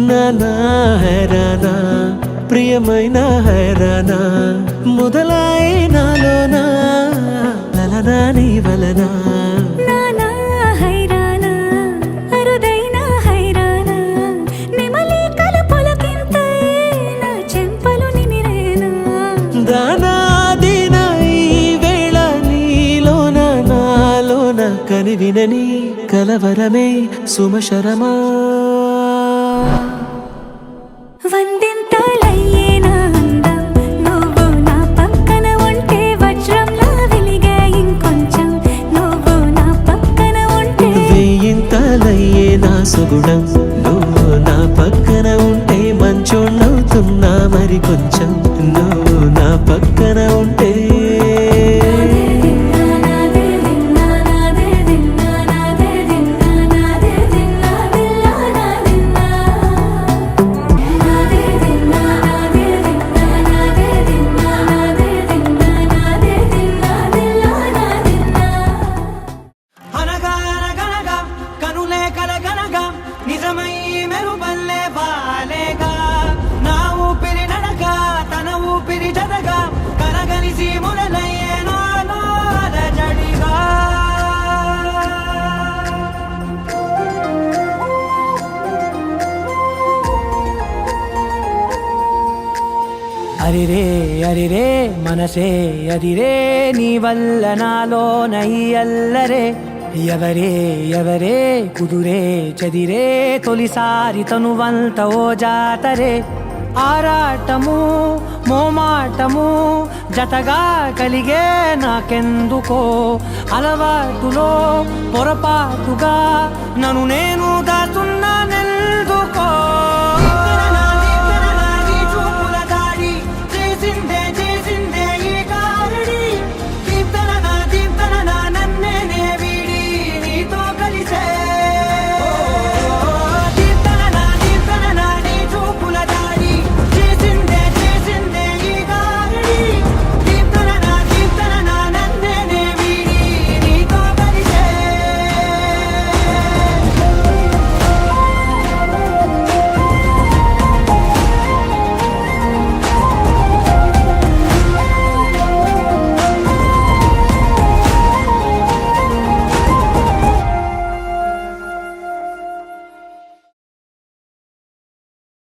నానా హైరానా ప్రియమైన హైరానా మొదలాయి నాలోనా లలనా నీ వలనా నానా హైరానా అరుదైన హైరానా నిమలి కలుపులకింతై నా చెంపలు నిమిరేనా దానాదిన ఈ వేళ నీలోన నాలోన కనివినని కలవరమే సుమశరమా వందింతలయ్యేనా అందం నువ్వు నా పక్కన ఉంటే వజ్రంలా వెలిగే ఇంకొంచెం నువ్వు నా పక్కన ఉంటే వెయ్యింతలయ్యే నా సుగుణం నువ్వు నా పక్కన ఉంటే మంచోళ్ళవుతున్నా మరి కొంచెం నువ్వు నా పక్కన ఉంటే నిజమై మెరుపల్లే వాలేగా నా ఊపిరి నడక తన ఊపిరి జతగా కలగలిసి మొదలయ్యే నాలో అలజడిగా అరిరే అరిరే మనసే అరిరే నీ వల్ల నాలో నై అల్లరే ఎవరే ఎవరే కుదురే చదిరే తొలిసారి తనువంత ఓ జాతరే ఆరాటము మోమాటము జతగా కలిగే నాకెందుకో అలవాటులో పొరపాటుగా నన్ను నేను